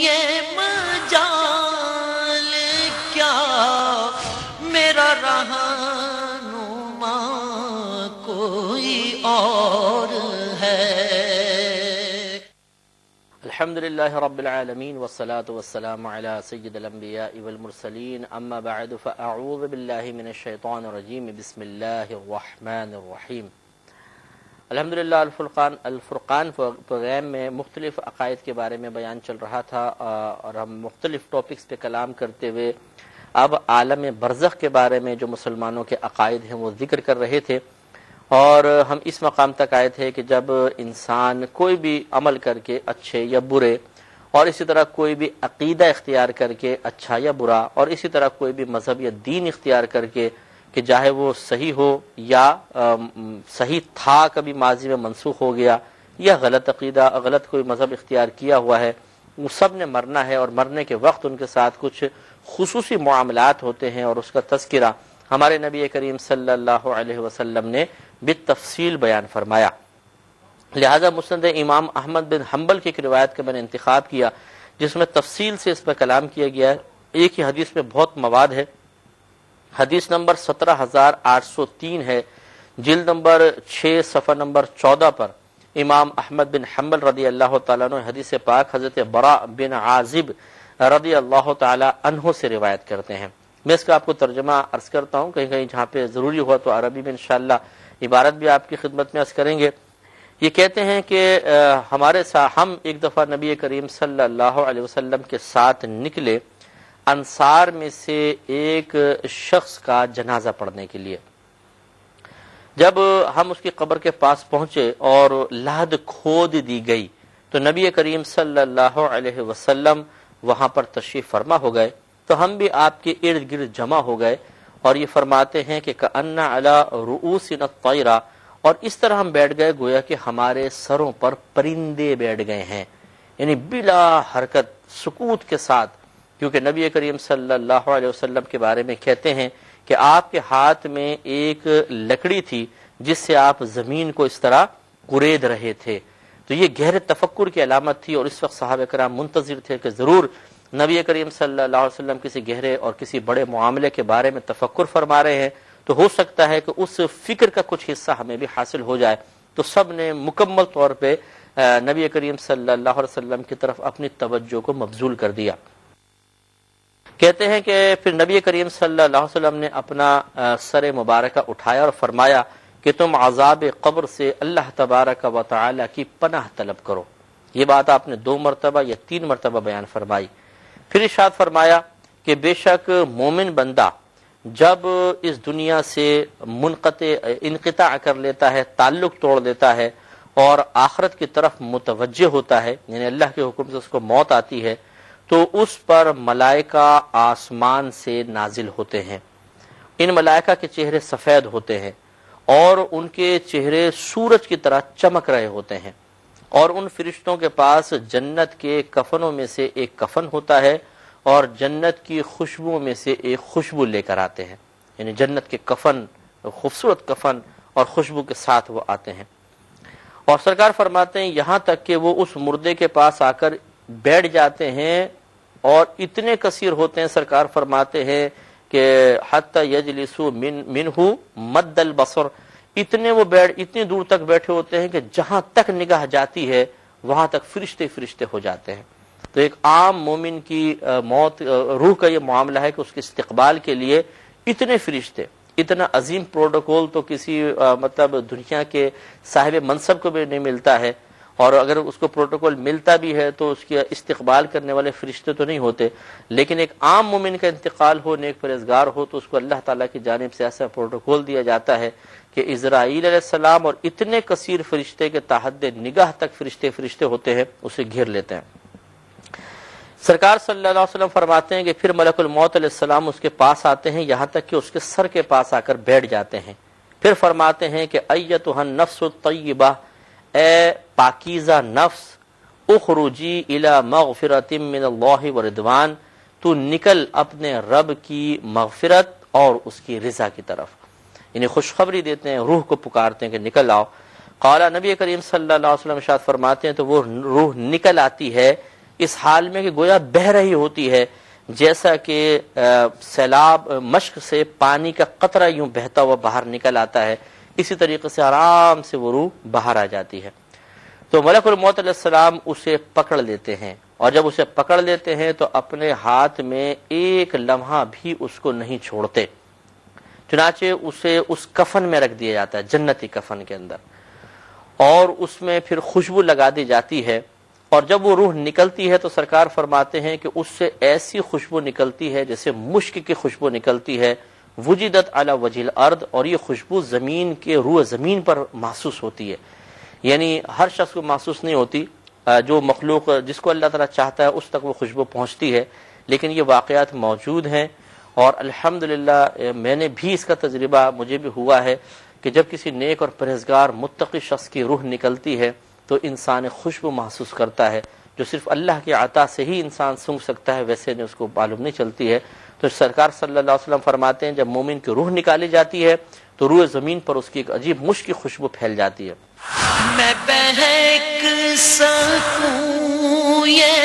یہ مجال کیا میرا رہنما کوئی اور ہے۔ الحمدللہ رب العالمین والصلاة والسلام علی سید الانبیاء والمرسلین، اما بعد فاعوذ باللہ من الشیطان الرجیم، بسم اللہ الرحمن الرحیم۔ الحمدللہ الفرقان پروگرام میں مختلف عقائد کے بارے میں بیان چل رہا تھا، اور ہم مختلف ٹاپکس پہ کلام کرتے ہوئے اب عالم برزخ کے بارے میں جو مسلمانوں کے عقائد ہیں وہ ذکر کر رہے تھے، اور ہم اس مقام تک آئے تھے کہ جب انسان کوئی بھی عمل کر کے اچھے یا برے، اور اسی طرح کوئی بھی عقیدہ اختیار کر کے اچھا یا برا، اور اسی طرح کوئی بھی مذہب یا دین اختیار کر کے کہ چاہے وہ صحیح ہو یا صحیح تھا کبھی ماضی میں منسوخ ہو گیا، یا غلط عقیدہ غلط کوئی مذہب اختیار کیا ہوا ہے، وہ سب نے مرنا ہے، اور مرنے کے وقت ان کے ساتھ کچھ خصوصی معاملات ہوتے ہیں، اور اس کا تذکرہ ہمارے نبی کریم صلی اللہ علیہ وسلم نے بالتفصیل بیان فرمایا۔ لہذا مسند امام احمد بن حنبل کی ایک روایت کا میں نے انتخاب کیا جس میں تفصیل سے اس پر کلام کیا گیا ہے۔ ایک ہی حدیث میں بہت مواد ہے۔ حدیث نمبر 17803 ہے، جلد نمبر 6 صفحہ نمبر 14 پر امام احمد بن حنبل رضی اللہ تعالیٰ عنہ حدیث پاک حضرت براء بن عازب رضی اللہ تعالیٰ عنہ سے روایت کرتے ہیں۔ میں اس کا آپ کو ترجمہ عرض کرتا ہوں، کہیں کہیں جہاں پہ ضروری ہوا تو عربی میں انشاءاللہ عبارت بھی آپ کی خدمت میں عرض کریں گے۔ یہ کہتے ہیں کہ ہم ایک دفعہ نبی کریم صلی اللہ علیہ وسلم کے ساتھ نکلے انصار میں سے ایک شخص کا جنازہ پڑھنے کے لیے۔ جب ہم اس کی قبر کے پاس پہنچے اور لحد کھود دی گئی تو نبی کریم صلی اللہ علیہ وسلم وہاں پر تشریف فرما ہو گئے، تو ہم بھی آپ کے ارد گرد جمع ہو گئے، اور یہ فرماتے ہیں کہ کأن علی رؤوسنا الطیر، اور اس طرح ہم بیٹھ گئے گویا کہ ہمارے سروں پر پرندے بیٹھ گئے ہیں، یعنی بلا حرکت سکوت کے ساتھ، کیونکہ نبی کریم صلی اللہ علیہ وسلم کے بارے میں کہتے ہیں کہ آپ کے ہاتھ میں ایک لکڑی تھی جس سے آپ زمین کو اس طرح کورید رہے تھے۔ تو یہ گہرے تفکر کی علامت تھی، اور اس وقت صحابہ کرام منتظر تھے کہ ضرور نبی کریم صلی اللہ علیہ وسلم کسی گہرے اور کسی بڑے معاملے کے بارے میں تفکر فرما رہے ہیں، تو ہو سکتا ہے کہ اس فکر کا کچھ حصہ ہمیں بھی حاصل ہو جائے۔ تو سب نے مکمل طور پہ نبی کریم صلی اللہ علیہ وسلم کی طرف اپنی توجہ کو مبذول کر دیا۔ کہتے ہیں کہ پھر نبی کریم صلی اللہ علیہ وسلم نے اپنا سر مبارکہ اٹھایا اور فرمایا کہ تم عذاب قبر سے اللہ تبارک و تعالی کی پناہ طلب کرو۔ یہ بات آپ نے 2 مرتبہ یا 3 مرتبہ بیان فرمائی۔ پھر ارشاد فرمایا کہ بے شک مومن بندہ جب اس دنیا سے انقطاع کر لیتا ہے، تعلق توڑ دیتا ہے، اور آخرت کی طرف متوجہ ہوتا ہے، یعنی اللہ کے حکم سے اس کو موت آتی ہے، تو اس پر ملائکہ آسمان سے نازل ہوتے ہیں۔ ان ملائکہ کے چہرے سفید ہوتے ہیں، اور ان کے چہرے سورج کی طرح چمک رہے ہوتے ہیں، اور ان فرشتوں کے پاس جنت کے کفنوں میں سے ایک کفن ہوتا ہے، اور جنت کی خوشبو میں سے ایک خوشبو لے کر آتے ہیں، یعنی جنت کے کفن، خوبصورت کفن اور خوشبو کے ساتھ وہ آتے ہیں۔ اور سرکار فرماتے ہیں یہاں تک کہ وہ اس مردے کے پاس آ کر بیٹھ جاتے ہیں، اور اتنے کثیر ہوتے ہیں، سرکار فرماتے ہیں کہ حتی یجلسوا منہ مد البصر، اتنی دور تک بیٹھے ہوتے ہیں کہ جہاں تک نگاہ جاتی ہے وہاں تک فرشتے فرشتے ہو جاتے ہیں۔ تو ایک عام مومن کی موت، روح کا یہ معاملہ ہے کہ اس کے استقبال کے لیے اتنے فرشتے، اتنا عظیم پروٹوکول تو کسی دنیا کے صاحب منصب کو بھی نہیں ملتا ہے، اور اگر اس کو پروٹوکول ملتا بھی ہے تو اس کے استقبال کرنے والے فرشتے تو نہیں ہوتے، لیکن ایک عام مومن کا انتقال ہو، نیک پرہیزگار ہو، تو اس کو اللہ تعالیٰ کی جانب سے ایسا پروٹوکول دیا جاتا ہے کہ اسرائیل علیہ السلام اور اتنے کثیر فرشتے کے تحت نگاہ تک فرشتے فرشتے ہوتے ہیں، اسے گھیر لیتے ہیں۔ سرکار صلی اللہ علیہ وسلم فرماتے ہیں کہ پھر ملک الموت علیہ السلام اس کے پاس آتے ہیں، یہاں تک کہ اس کے سر کے پاس آ کر بیٹھ جاتے ہیں۔ پھر فرماتے ہیں کہ ایتھا النفس الطیبہ، اے پاکیزہ نفس، اخرجی الی مغفرۃ من اللہ ورضوان، تو نکل اپنے رب کی مغفرت اور اس کی رضا کی طرف، یعنی خوشخبری دیتے ہیں، روح کو پکارتے ہیں کہ نکل آؤ۔ قال، نبی کریم صلی اللہ علیہ وسلم ارشاد فرماتے ہیں تو وہ روح نکل آتی ہے اس حال میں کہ گویا بہہ رہی ہوتی ہے، جیسا کہ سیلاب مشق سے پانی کا قطرہ یوں بہتا ہوا باہر نکل آتا ہے، اسی طریقے سے آرام سے وہ روح باہر آ جاتی ہے۔ تو ملک الموت علیہ السلام اسے پکڑ لیتے ہیں، اور جب اسے پکڑ لیتے ہیں تو اپنے ہاتھ میں ایک لمحہ بھی اس کو نہیں چھوڑتے، چنانچہ اسے اس کفن میں رکھ دیا جاتا ہے، جنتی کفن کے اندر، اور اس میں پھر خوشبو لگا دی جاتی ہے، اور جب وہ روح نکلتی ہے تو سرکار فرماتے ہیں کہ اس سے ایسی خوشبو نکلتی ہے جیسے مشک کی خوشبو نکلتی ہے، وجدت علی وجہ الارض، اور یہ خوشبو زمین کے روح زمین پر محسوس ہوتی ہے، یعنی ہر شخص کو محسوس نہیں ہوتی، جو مخلوق جس کو اللہ تعالیٰ چاہتا ہے اس تک وہ خوشبو پہنچتی ہے، لیکن یہ واقعات موجود ہیں، اور الحمدللہ میں نے بھی اس کا تجربہ مجھے بھی ہوا ہے کہ جب کسی نیک اور پرہیزگار متقی شخص کی روح نکلتی ہے تو انسان خوشبو محسوس کرتا ہے، جو صرف اللہ کی عطا سے ہی انسان سونگھ سکتا ہے، ویسے نہیں اس کو معلوم نہیں چلتی ہے۔ تو سرکار صلی اللہ علیہ وسلم فرماتے ہیں جب مومن کی روح نکالی جاتی ہے تو روح زمین پر اس کی ایک عجیب مشک کی خوشبو پھیل جاتی ہے۔ میں بہک سکوں یہ